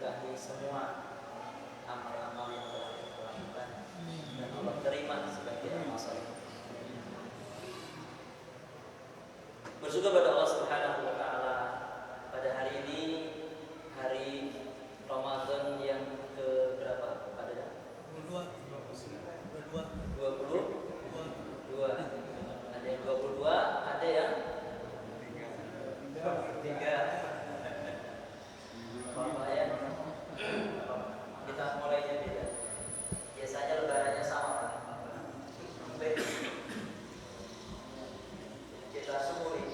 memberkahi semua amal-amal yang telah kita lakukan dan Allah terima sebagai amal saleh. Bersyukur pada Allah Subhanahu wa taala pada hari ini, hari Ramadan yang ke berapa? Pada 22. Ada yang 22, ada yang 3. Ya. Kita mulainya beda. Biasanya lebarannya sama. Kita syukuri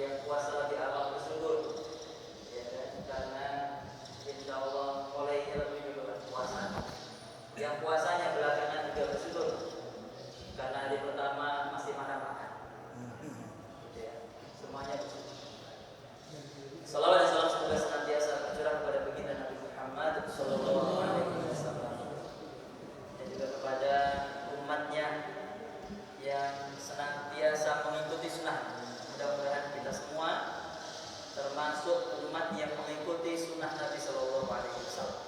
yang puasa lebih awal bersyukur, ya kan? Karena insya Allah mulainya lebih dulu kan puasa. Yang puasanya belakangan juga bersyukur, karena hari pertama masih makan-makan. Ya, semuanya bersyukur. Salawat dan salam semoga senantiasa tercurah kepada baginda Nabi Muhammad sallallahu alaihi wasallam dan juga kepada umatnya yang senantiasa mengikuti sunnah. Mudah-mudahan kita semua termasuk umat yang mengikuti sunnah Nabi sallallahu alaihi wasallam.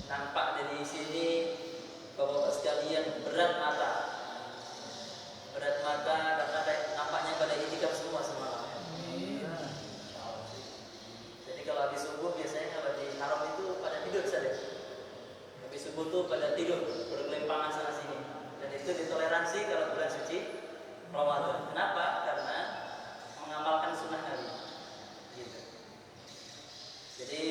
Nampak dari sini Bapak-bapak sekalian berat mata karena nampaknya pada itikaf semua semalam. Kalau habis subuh biasanya kalau di haram itu pada tidur saja. Habis subuh tuh pada tidur bergelimpangan sana sini. Dan itu ditoleransi kalau bulan suci Ramadan. Kenapa? Karena mengamalkan sunnah Nabi. Gitu. Jadi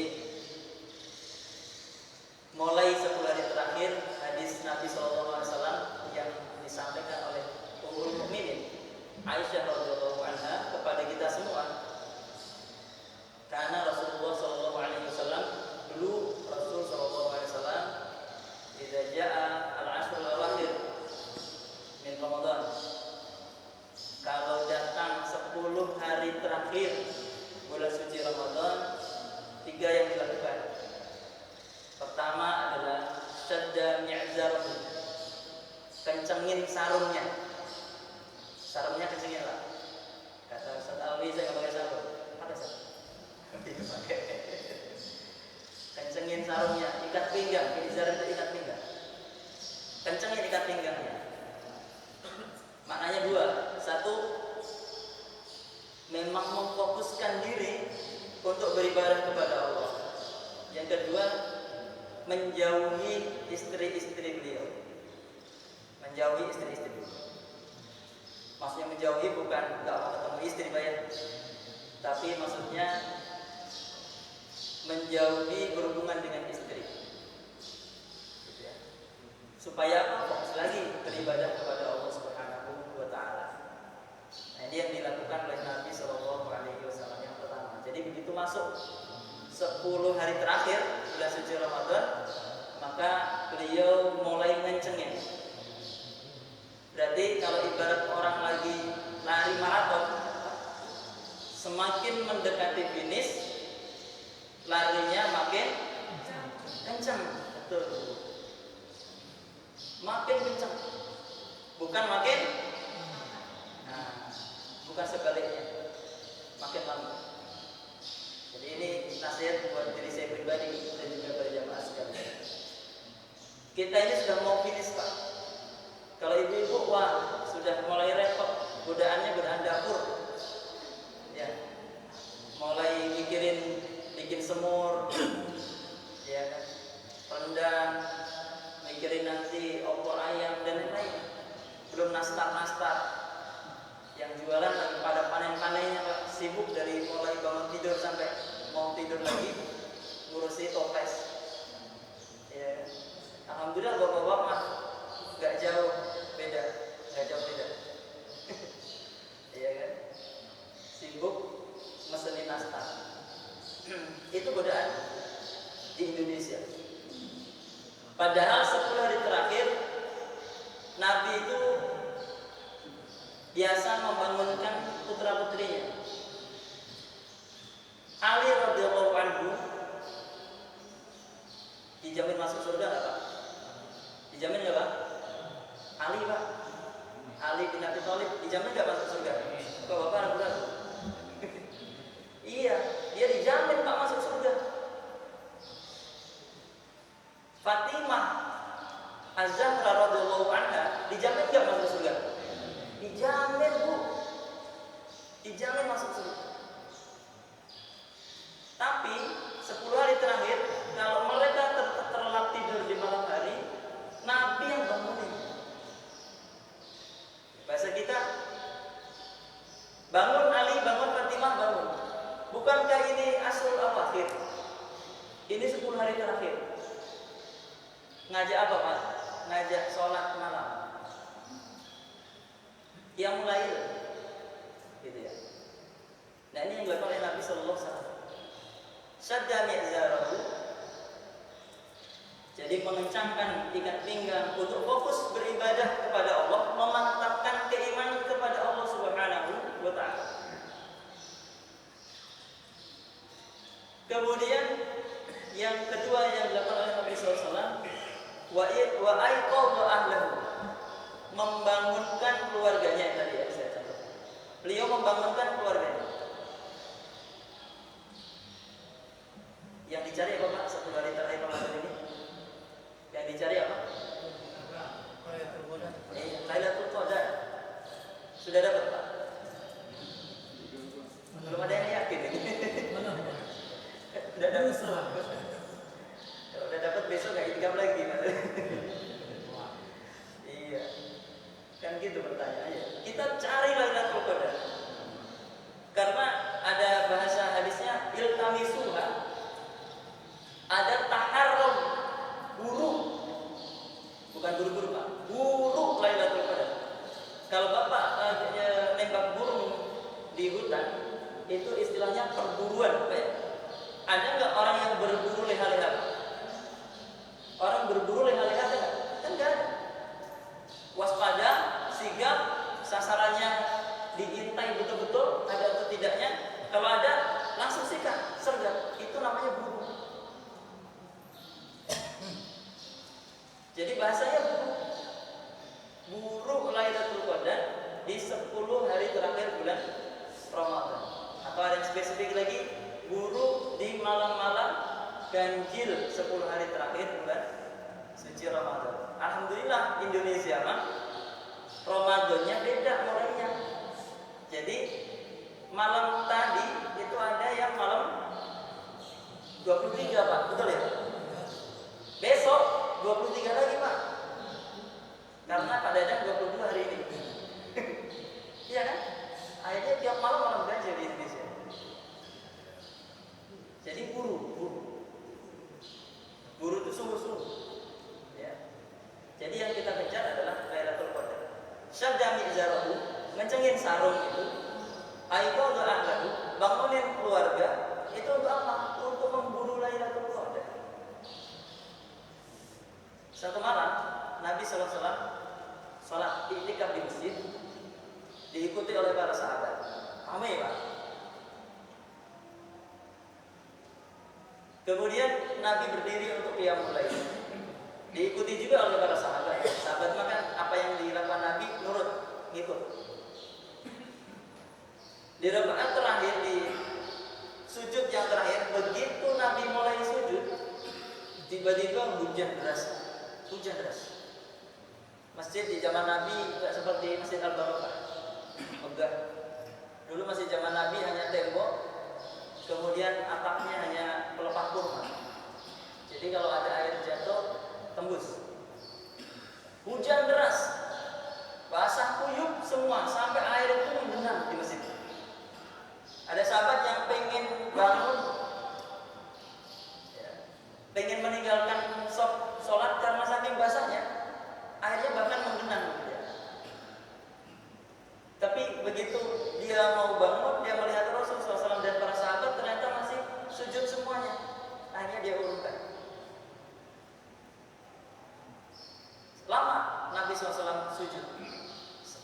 mulai 10 hari terakhir hadis Nabi SAW yang disampaikan oleh Ummul Mukminin Aisyah radhiyallahu anha kepada kita semua. Karena Rasulullah sallallahu alaihi wasallam dulu Rasul sallallahu alaihi wasallam idza jaa al-ashrul awakhir min Ramadan, kalau datang 10 hari terakhir bulan suci Ramadan, 3 yang dilakukan. Pertama adalah syadda mi'zarahu, kencengin sarungnya. Sarungnya kencengin lah. Kata Ustaz Alwi, saya enggak pakai sarung. Pakai sarung. Kencengin sarungnya, ikat pinggang. Izar itu ikat pinggang. Kencengin ikat pinggangnya. Maknanya 2. 1, memang memfokuskan diri untuk beribadah kepada Allah. Yang kedua, menjauhi istri-istri beliau. Menjauhi istri-istri. Maksudnya menjauhi bukan enggak mau ketemu istri, Pak ya. Tapi maksudnya menjauhi berhubungan dengan istri, gitu ya. Supaya apa? Fokus lagi beribadah kepada Allah Subhanahu wa taala. Nah, ini yang dilakukan oleh Nabi sallallahu alaihi wasallam yang pertama. Jadi begitu masuk 10 hari terakhir bulan suci Ramadan, maka beliau mulai ngencengin. Berarti kalau ibarat orang lagi lari maraton, semakin mendekati finish, larinya makin kencang. Betul. Makin kencang. Bukan makin. Nah, bukan sebaliknya. Makin lambat. Jadi ini nasihat buat diri saya pribadi dan juga para jamaah sekalian. Kita ini sudah mau finish, Pak. Kalau ibu-ibu, wah, sudah mulai repot. Godaannya godaan dapur. Ya. Mulai mikirin bikin semur, ya kan, rendang, mikirin nanti opor ayam dan lain-lain. Belum nastar. Yang jualan lagi pada panen-panennya, Pak. Sibuk dari mulai bangun tidur sampai mau tidur lagi, ngurusi toples. Ya kan? Alhamdulillah bapak-bapak mah nggak jauh beda. Iya kan? Sibuk mesenin nastar. Itu godaan di Indonesia. Padahal 10 hari terakhir Nabi itu biasa membangunkan putra-putrinya. Ali radhiyallahu anhu dijamin masuk surga nggak, Pak? Dijamin nggak, Pak? Ali, Pak. Ali bin Abi Thalib dijamin nggak masuk surga? Kok Bapak ragu-ragu? Iya, dia dijamin Pak masuk surga. Ini 10 hari terakhir. Ngajak apa Pak? Ngajak sholat malam. Yang mulai gitu ya. Nah ini yang dilakukan oleh Nabi Sallallahu Alaihi Wasallam. Syadda mi'zarahu, jadi mengencangkan ikat pinggang untuk fokus beribadah kepada Allah, memantapkan keimanan kepada Allah Subhanahu wa Ta'ala. Kemudian yang kedua yang dilakukan oleh Nabi Sallallahu Alaihi Wasallam, wa aiqadha ahlahu, membangunkan keluarganya. Tadi ya saya contoh. Beliau membangunkan keluarganya. Yang dicari apa Pak? 1 hari terakhir Ramadan ini? Yang dicari apa? Lailatul Qadar. Sudah dapat Pak? Belum ada yang yakin ini. Sudah dapat. Kalau udah dapat besok nggak idgham lagi Pak. Iya. Kan gitu pertanyaannya. Kita cari Lailatul Qadar. Karena ada bahasa hadisnya iltamisuha, ada taharrum, buru, bukan buru-buru Pak, buru Lailatul Qadar. Kalau Bapak nembak burung di hutan, itu istilahnya perburuan Pak ya. Ada nggak orang yang berburu leha-leha? Orang berburu leha-leha ada nggak? Kan nggak ada. Waspada, sigap, sasarannya diintai betul-betul, ada atau tidaknya. Kalau ada, langsung sikat, sergap. Itu namanya buru. Jadi bahasanya buru Lailatul Qadar di 10 hari terakhir bulan Ramadan. Atau ada yang spesifik lagi, buru di malam-malam ganjil 10 hari terakhir bulan suci Ramadan. Alhamdulillah Indonesia mah Ramadannya beda mulainya. Jadi malam tadi itu ada yang malam 23 Pak, betul ya? Besok 23 lagi Pak. Karena kadang-kadang 22 hari ini. Iya kan? Akhirnya tiap malam ganjil di Indonesia. Jadi buru itu sungguh-sungguh. Ya. Jadi yang kita kejar adalah Lailatul Qadar. Syadda mi'zarahu, mencengin sarung itu. Aiqadha ahlahu, bangunin keluarga. Itu untuk apa? Untuk memburu Lailatul Qadar. Satu malam Nabi Sallallahu Alaihi Wasallam sholat i'tikaf di masjid, diikuti oleh para sahabat. Ramai Pak. Kemudian Nabi berdiri untuk qiyamul lail, diikuti juga oleh para sahabat. Sahabat makan apa yang dilakukan Nabi nurut, ngikut. Di rakaat terakhir, di sujud yang terakhir, begitu Nabi mulai sujud, tiba-tiba hujan deras. Masjid di zaman Nabi tidak seperti Masjid Al-Barakah, megah. Dulu masih zaman Nabi hanya tembok, kemudian atapnya hanya pelepah kurma. Jadi kalau ada air jatuh, tembus. Hujan deras, basah kuyup semua, sampai air itu menggenang di masjid. Ada sahabat yang pengen bangun, pengen meninggalkan sholat karena saking basahnya, airnya bahkan menggenang. Tapi begitu dia mau bangun, dia melihat Rasulullah SAW dan para sahabat ternyata masih sujud semuanya. Akhirnya dia urungkan. Lama Nabi SAW sujud.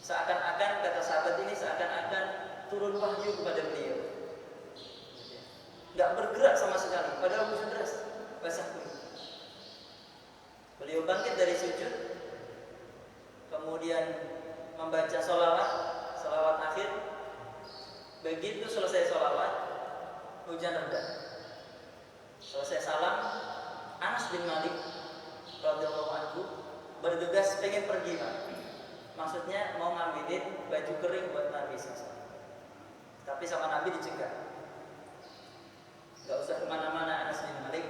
Seakan-akan, kata sahabat ini, seakan-akan turun wahyu kepada beliau. Gak bergerak sama sekali, padahal hujan deras, basah kuyup. Beliau bangkit dari sujud, kemudian membaca sholawat akhir. Begitu selesai sholawat, hujan reda. Selesai salam, Anas bin Malik radhiyallahu anhu bergegas pengen pergi Pak. Maksudnya mau ngambilin baju kering buat Nabi SAW. Tapi sama Nabi dicegah. Gak usah kemana-mana Anas bin Malik,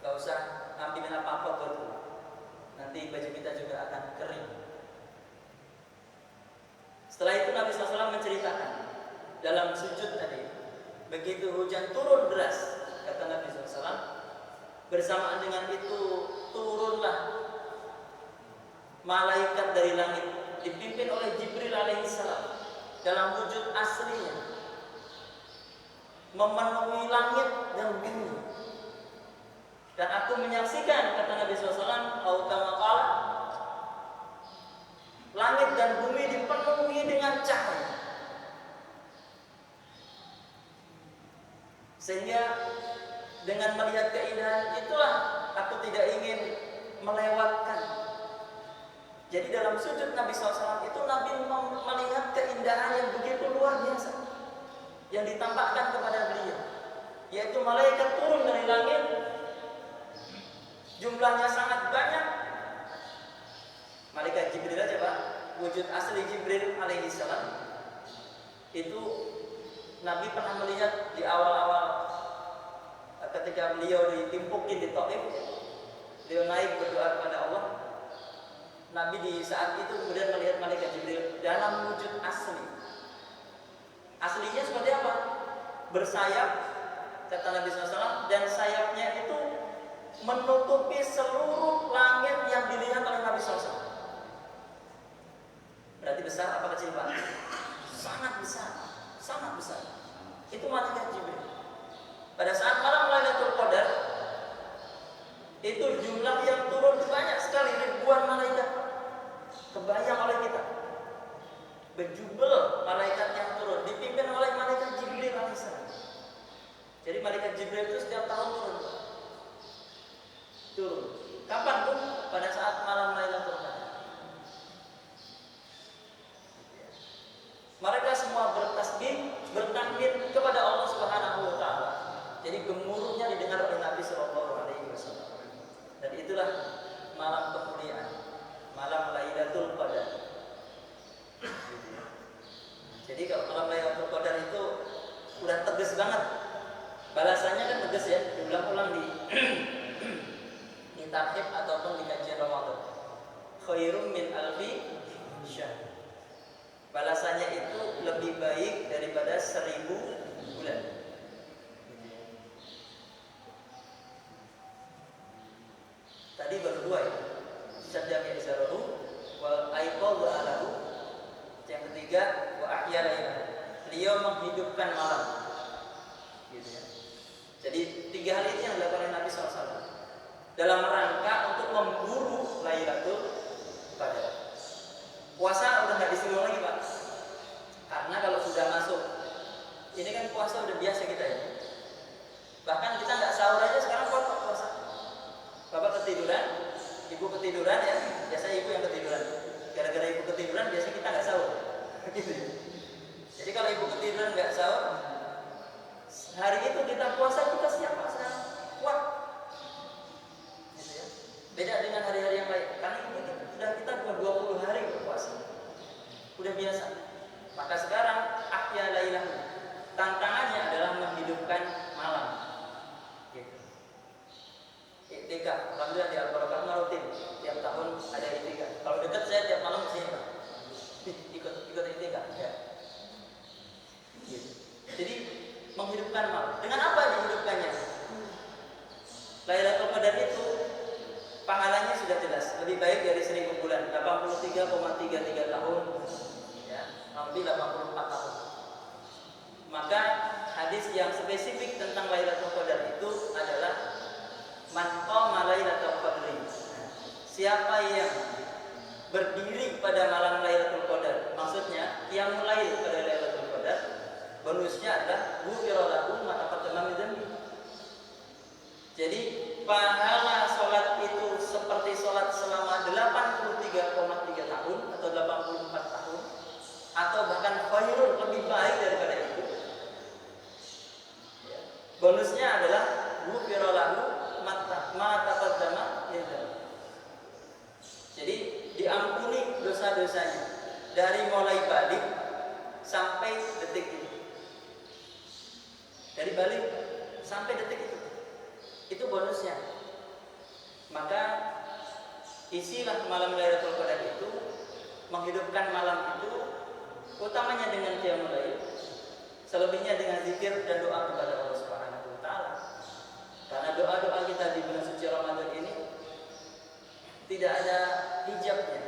gak usah ngambilin apa-apa buatku. Nanti baju kita juga akan kering. Setelah itu Nabi SAW menceritakan dalam sujud tadi, begitu hujan turun deras, kata Nabi SAW, Bersamaan dengan itu turunlah malaikat dari langit dipimpin oleh Jibril alaihissalam dalam wujud aslinya memenuhi langit dan bumi. Dan aku menyaksikan, kata Nabi SAW, langit dan bumi dipenuhi dengan cahaya, sehingga dengan melihat keindahan itulah aku tidak ingin melewatkan. Jadi dalam sujud Nabi SAW itu Nabi melihat keindahan yang begitu luar biasa yang ditampakkan kepada beliau, yaitu malaikat turun dari langit, jumlahnya sangat banyak. Malaikat Jibril aja Pak, wujud asli Jibril alaihissalam itu Nabi pernah melihat di awal-awal ketika beliau ditimpukin di Taif, beliau naik berdoa kepada Allah. Nabi di saat itu kemudian melihat malaikat Jibril dalam wujud asli. Aslinya seperti apa? Bersayap, kata Nabi SAW, dan sayapnya itu menutupi seluruh langit yang dilihat oleh Nabi SAW. Berarti besar apa kecil Pak? Sangat besar, sangat besar. Itu malaikat Jibril. Pada saat malam Lailatul Qadar, itu jumlah yang turun banyak sekali, ribuan malaikat. Kebayang oleh kita, berjubel malaikat yang turun, dipimpin oleh malaikat Jibril alaihissalam. Jadi malaikat Jibril itu setiap tahun turun. Turun. Kapan pun? Pada saat malam Lailatul Qadar. Mereka semua bertasbih, bertakbir kepada Allah Subhanahu wa taala. Jadi gemuruhnya didengar oleh Nabi sallallahu alaihi wasallam. Dan itulah malam kemuliaan, malam Lailatul Qadar. Jadi kalau malam Lailatul Qadar itu udah tegas banget. Balasannya kan tegas ya, diulang-ulang di tarhib ataupun di kajian Ramadan. Khairum min alfi syahr. Balasannya itu lebih baik daripada 1000 bulan. Tadi baru 2 ya. Sadaqah izarahu wal aiqadha alahu. Yang ketiga wa ahya layla. Beliau menghidupkan malam. Gitu ya. Jadi 3 hal ini yang dilakukan oleh Nabi SAW dalam rangka untuk memburu Lailatul Qadar. Puasa udah nggak disinggung lagi Pak, karena kalau sudah masuk, ini kan puasa udah biasa kita ya. Bahkan kita nggak sahur aja sekarang puasa. Bapak ketiduran, ibu ketiduran ya, biasanya ibu yang ketiduran. Gara-gara ibu ketiduran, biasanya kita nggak sahur. Jadi kalau ibu ketiduran nggak sahur, hari itu kita puasa, kita siapa sekarang? Kuat. Gitu ya. Beda dengan hari-hari yang lain, karena itu kita 20 hari berpuasa, udah biasa. Maka sekarang ahya lailah, tantangannya adalah menghidupkan malam. Gitu. Iktikaf, alhamdulillah di Al-Barakah rutin tiap tahun ada iktikaf. Kalau dekat saya tiap malam kesini Pak, ikut iktikaf. Ya. Gitu. Jadi menghidupkan malam. Dengan apa dihidupkannya? Lailatul Qadar itu pahalanya sudah jelas, lebih baik dari 1000 bulan, 83,33 tahun, ya, lebih 84 tahun. Maka hadis yang spesifik tentang Lailatul Qadar itu adalah man qama Lailatul Qadri. Siapa yang berdiri pada malam Lailatul Qadar, maksudnya yang mulai pada Lailatul Qadar, bonusnya adalah ghufira lahu ma taqaddama min dzambi. Jadi pahala sholat itu seperti sholat selama 83,3 tahun atau 84 tahun, atau bahkan khairun, lebih baik daripada itu. Bonusnya adalah ghufira lahu ma taqaddama min dzambi. Jadi diampuni dosa-dosanya dari mulai balik sampai detik ini. Dari balik sampai detik itu. Itu bonusnya. Maka isilah malam Lailatul Qadar itu, menghidupkan malam itu, utamanya dengan qiyamul lail, selebihnya dengan zikir dan doa kepada Allah Subhanahu wa taala. Karena doa-doa kita di bulan suci Ramadan ini tidak ada hijabnya,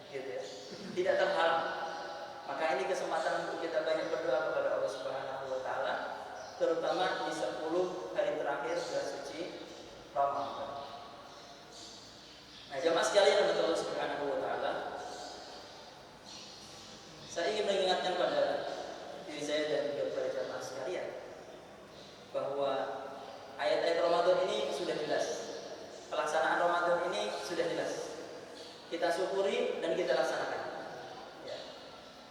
gitu ya, tidak terhalang. Maka ini kesempatan untuk kita banyak berdoa kepada Allah Subhanahu wa taala, terutama di 10 hari terakhir bulan suci Ramadan. Nah, jemaah sekalian yang Allah Subhanahu wa taala, saya ingin mengingatkan pada diri saya dan juga kepada jemaah sekalian bahwa ayat-ayat Ramadan ini sudah jelas. Pelaksanaan Ramadan ini sudah jelas. Kita syukuri dan kita laksanakan. Ya.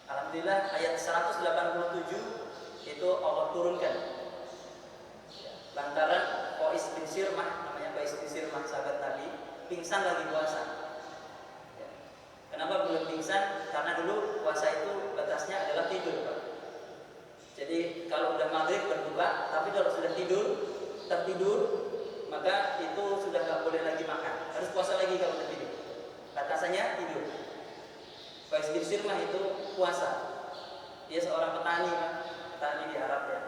Alhamdulillah ayat 187 itu Allah turunkan. Ya. Lantaran Qais bin Sirmah, namanya Qais bin Sirmah, sahabat Nabi, pingsan lagi puasa. Ya. Kenapa belum pingsan? Karena dulu puasa itu batasnya adalah tidur, Pak. Jadi kalau udah maghrib berbuka, tapi kalau sudah tertidur, maka itu sudah nggak boleh lagi makan. Harus puasa lagi kalau udah tidur. Batasannya tidur. Qais bin Sirmah itu puasa. Dia seorang petani, Pak. Petani di Arab ya.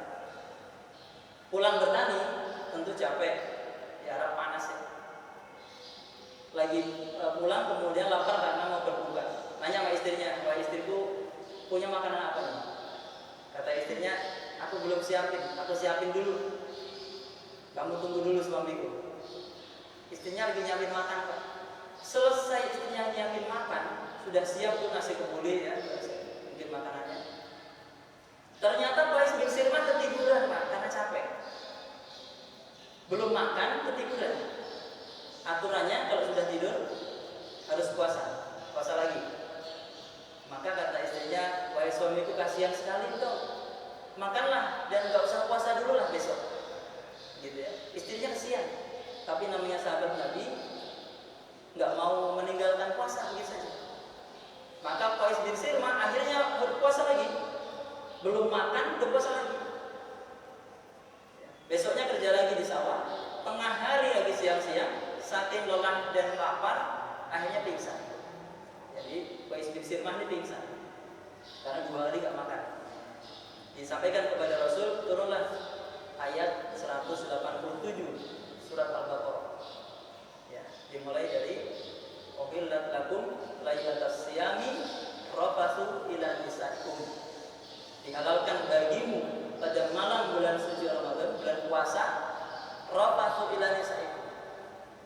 Pulang bertani tentu capek. Di Arab panas ya. Lagi pulang kemudian lapar karena mau berbuka. Nanya sama istrinya, "Wah, istriku punya makanan apa nih?" Kata istrinya, "Aku belum siapin, aku siapin dulu. Kamu tunggu dulu suamiku." Istrinya lagi nyiapin makan, Pak. Selesai istrinya nyiapin makan, sudah siap tuh nasi kebuli ya, mungkin makanannya. Ternyata Qais bin Sirmah ketiduran, Pak, karena capek. Belum makan, ketiduran. Aturannya kalau sudah tidur harus puasa lagi. Maka kata istrinya, "Wahai suamiku, kasihan sekali kau. Makanlah dan nggak usah puasa dulu lah besok." Gitu ya. Istrinya kasihan. Tapi namanya sahabat Nabi, nggak mau meninggalkan puasa begitu saja. Maka Qais bin Sirmah akhirnya berpuasa lagi. Belum makan, berpuasa lagi. Besoknya kerja lagi di sawah. Tengah hari lagi siang-siang, saking lelah dan lapar, akhirnya pingsan. Jadi Qais bin Sirmah ini pingsan karena 2 hari nggak makan. Disampaikan kepada Rasul, turunlah ayat 187 surat Al-Baqarah. Ya, dimulai dari "Uhillat lakum lailatas siyami rafathu ila nisaikum." Dihalalkan bagimu pada malam bulan suci Ramadan, bulan puasa, rafathu ila nisaikum,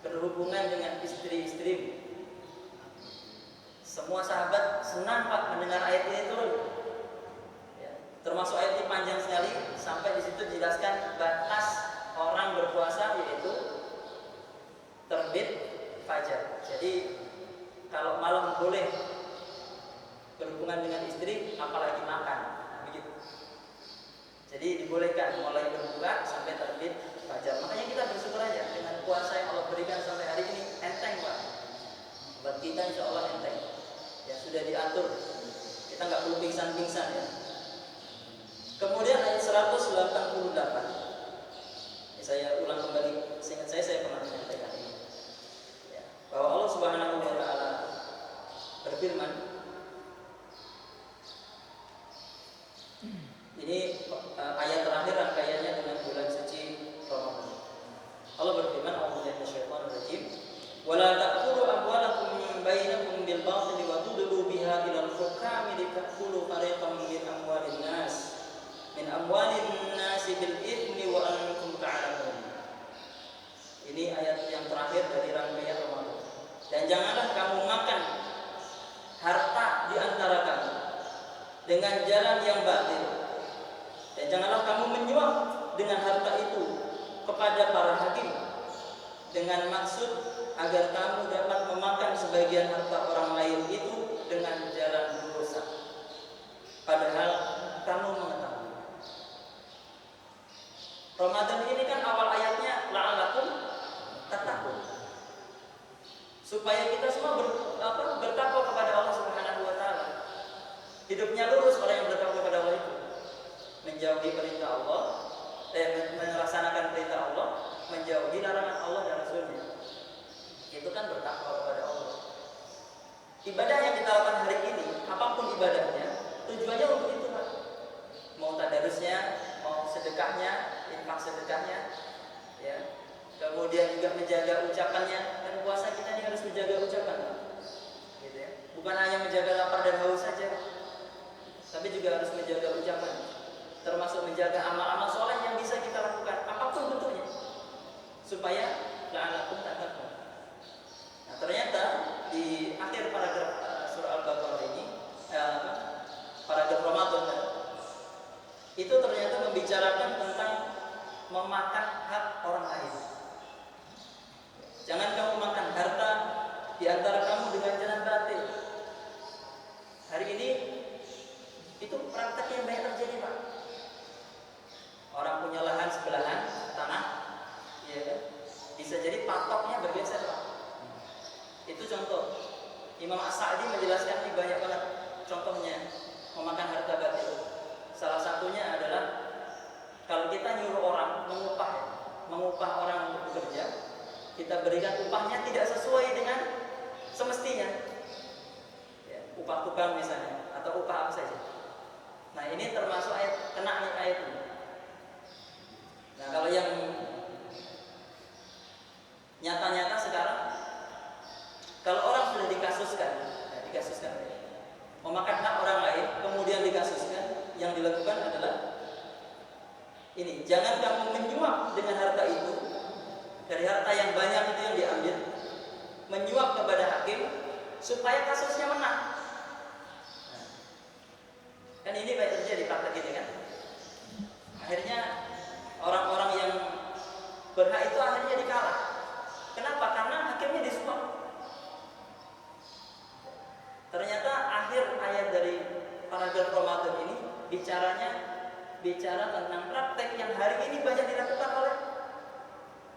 berhubungan dengan istri-istrimu. Semua sahabat senang, Pak, mendengar ayat ini turun. Ya, termasuk ayat ini panjang sekali, sampai di situ dijelaskan batas orang berpuasa yaitu terbit fajar. Jadi kalau malam boleh berhubungan dengan istri, apalagi makan, begitu. Jadi dibolehkan mulai berbuka sampai terbit fajar. Makanya kita bersyukur aja dengan puasa yang Allah berikan sampai hari ini, enteng, Pak. Buat kita insya Allah enteng. Ya sudah diatur. Kita nggak perlu pingsan-pingsan ya. Kemudian ayat 188. Saya ulang kembali, seingat saya pernah menyampaikan ini. Ya, bahwa Allah Subhanahu wa taala berfirman, ini ayat terakhir rangkaiannya dengan bulan suci Ramadan. Allah berfirman, "A'udzubillahi minasyaitonir rajim. Wa la ta'kulu amwalakum bainakum bil batil wa tudlu biha ila al-hukami litakulu fariqan min amwalin nas bil ithmi wa antum ta'lamun." Ini ayat yang terakhir dari rangkaian Ramadan. Dan janganlah kamu makan harta di antara kamu dengan jalan yang batil. Dan janganlah kamu menyuap dengan harta itu kepada para hakim dengan maksud agar kamu dapat memakan sebagian harta orang lain itu dengan jalan dosa. Padahal kamu mengetahui. Ramadan ini kan awal ayatnya la'alakum tattaqun. Supaya kita semua bertakwa kepada Allah Subhanahu wa taala. Hidupnya lurus orang yang bertakwa kepada Allah itu. Menjauhi perintah Allah, melaksanakan perintah Allah, menjauhi larangan Allah dan Rasulnya. Itu kan bertakwa kepada Allah. Ibadah yang kita lakukan hari ini, apapun ibadahnya, tujuannya untuk itu. kemudian juga menjaga ucapannya. Dan puasa kita ini harus menjaga ucapan, gitu ya. Bukan hanya menjaga lapar dan haus saja, tapi juga harus menjaga ucapan, termasuk menjaga amal-amal soleh yang bisa kita lakukan apapun bentuknya, supaya la'allakum tattaqun. Nah, ternyata di akhir paragraf surah Al-Baqarah ini, paragraf Ramadan itu ternyata membicarakan tentang memakan hak orang lain. Jangan kamu makan harta di antara kamu dengan jalan batil. Hari ini itu praktek yang banyak terjadi, Pak. Orang punya lahan sebelahan tanah, ya kan? Bisa jadi patoknya bergeser, Pak. Itu contoh. Imam As-Sa'di menjelaskan ini banyak banget contohnya memakan harta batil. Salah satunya adalah kalau kita nyuruh orang mengupah orang untuk bekerja, kita berikan upahnya tidak sesuai dengan semestinya, ya, upah tukang misalnya, atau upah apa saja. Nah, ini termasuk kena ayat ini. Nah, kalau yang nyata-nyata sekarang, kalau orang sudah dikasuskan memakan hak orang lain, kemudian dikasuskan, yang dilakukan adalah ini: jangan kamu menyuap dengan harta itu, dari harta yang banyak itu yang diambil, menyuap kepada hakim supaya kasusnya menang. Nah, kan ini banyak terjadi praktek ini kan. Akhirnya orang-orang yang berhak itu akhirnya dikalah. Kenapa? Karena hakimnya disuap. Ternyata akhir ayat dari paragraf Ramadan ini bicara tentang praktek yang hari ini banyak dilakukan oleh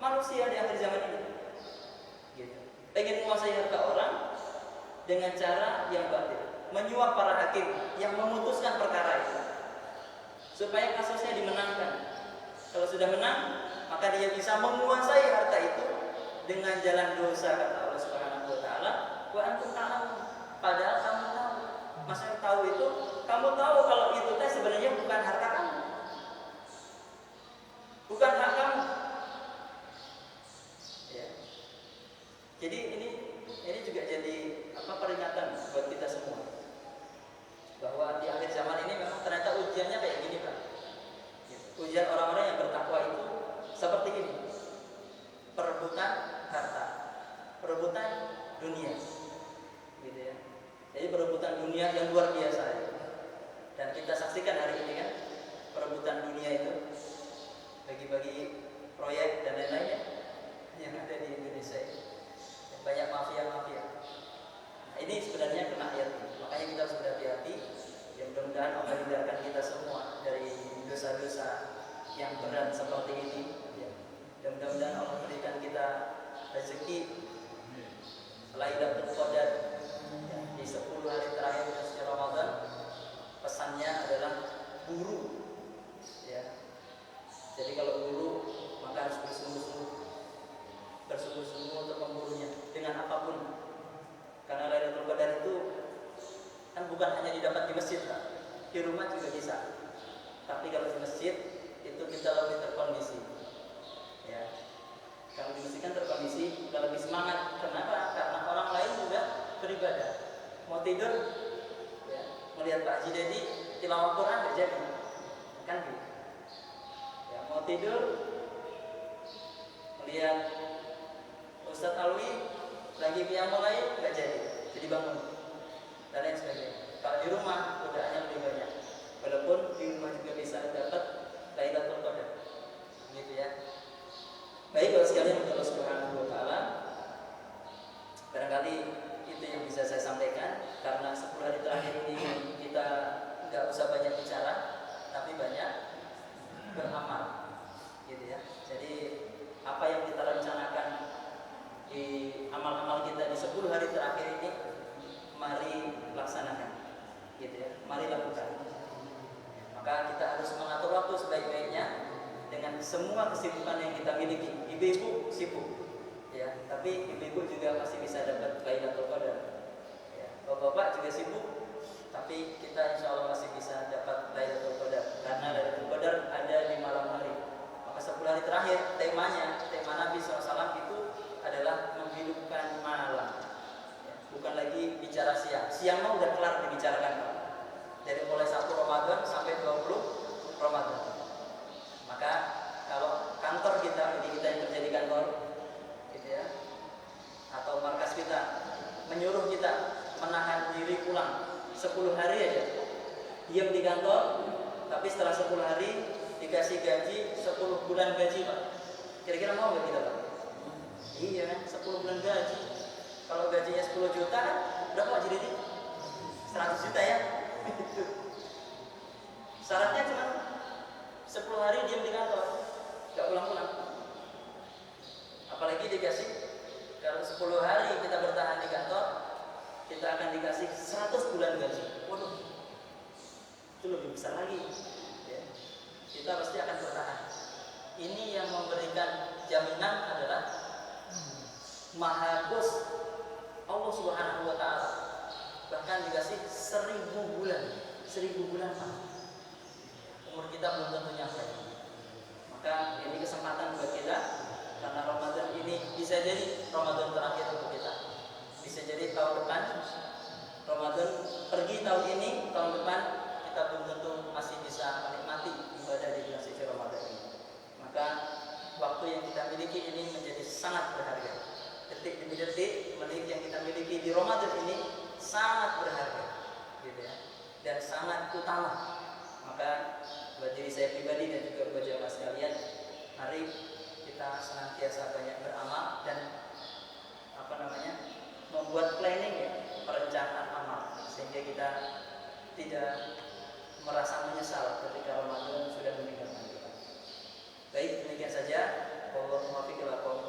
manusia di akhir zaman ini. Gitu. Pengen menguasai harta orang dengan cara yang batil, menyuap para hakim yang memutuskan perkara itu supaya kasusnya dimenangkan. Kalau sudah menang, maka dia bisa menguasai harta itu dengan jalan dosa, kata Allah Subhanahu wa taala, wa antum ta'lamun. Padahal kamu tahu. Maksudnya tahu itu, kamu tahu kalau itu sebenarnya bukan harta kamu, bukan hak kamu. Ya. Jadi ini juga jadi peringatan buat kita semua bahwa di akhir zaman ini memang ternyata ujiannya kayak gini, Pak. Ujian orang-orang yang bertakwa itu seperti ini: perebutan harta, perebutan dunia, gitu ya. Jadi perebutan dunia yang luar biasa ya. Dan kita saksikan hari ini kan, perebutan dunia itu, bagi-bagi proyek dan lain-lainnya yang ada di Indonesia ini. Banyak mafia-mafia. Nah, ini sebenarnya kena ayat ini. Makanya kita harus berhati-hati. Ya, mudah-mudahan Allah hindarkan kita semua dari dosa-dosa yang berat seperti ini. Ya. Dan mudah-mudahan Allah berikan kita rezeki Lailatul Qadar, ya, di 10 hari terakhir bulan Ramadan. Pesannya adalah buru, ya. Jadi kalau buru maka harus bersungguh-sungguh untuk memburunya dengan apapun. Karena Lailatul Qadar itu kan bukan hanya didapat di masjid, Pak. Di rumah juga bisa. Tapi kalau di masjid itu kita lebih terkondisi. Ya. Kalau di masjid kan terkondisi, kita lebih semangat. Kenapa? Karena orang lain juga beribadah. Mau tidur, ya, melihat Pak Haji Dedi tilawah Quran nggak jadi, kan gitu. Ya, mau tidur, melihat Ustadz Alwi lagi qiyamul lail nggak jadi bangun dan lain sebagainya. Kalau di rumah godaannya lebih banyak, walaupun di rumah juga bisa dapat Lailatul Qadar, gitu ya. Baik, kalau sekalian Allah Subhanahu wa taala, barangkali itu yang bisa saya sampaikan. Karena 10 hari terakhir ini kita nggak usah banyak bicara, tapi banyak beramal, gitu ya. Jadi apa yang kita rencanakan di amal-amal kita di 10 hari terakhir ini, mari laksanakan, gitu ya. Mari lakukan. Maka kita harus mengatur waktu sebaik-baiknya dengan semua kesibukan yang kita miliki. Ibu-ibu sibuk, ya, tapi ibu-ibu juga masih bisa dapat Lailatul Qadar. Ya, bapak-bapak juga sibuk, tapi kita insya Allah masih bisa dapat Lailatul Qadar. Karena Lailatul Qadar ada di malam hari. Maka 10 hari terakhir tema Nabi SAW 10 hari aja diam di kantor, tapi setelah 10 hari dikasih gaji 10 bulan gaji Pak. Kira-kira mau nggak kita Pak? Iya kan, 10 bulan gaji. Kalau gajinya 10 juta kan berapa Pak jadi 100 juta ya. Syaratnya cuma 10 hari diam di kantor, nggak pulang-pulang. Apalagi dikasih, kalau 10 hari kita bertahan di kantor, kita akan dikasih 100 bulan gaji. Waduh, itu lebih besar lagi ya. Kita pasti akan bertahan. Ini yang memberikan jaminan adalah Maha Bos Allah Subhanahu wa Ta'ala. Bahkan dikasih 1000 bulan, 1000 bulan Pak. Umur kita belum tentu nyampe. Maka ini kesempatan buat kita, karena Ramadan ini bisa jadi Ramadan terakhir untuk kita. Bisa jadi tahun depan Ramadan pergi tahun ini, tahun depan kita belum tentu masih bisa menikmati ibadah di bulan suci Ramadan ini. Maka waktu yang kita miliki ini menjadi sangat berharga. Detik demi detik, menit yang kita miliki di Ramadan ini sangat berharga, gitu ya, dan sangat utama. Maka buat diri saya pribadi dan juga buat jamaah sekalian, mari kita senantiasa banyak beramal dan membuat planning ya, perencanaan amal, sehingga kita tidak merasa menyesal ketika Ramadan sudah meninggalkan kita. Baik, demikian saja. Wallahul muwaffiq ila aqwamit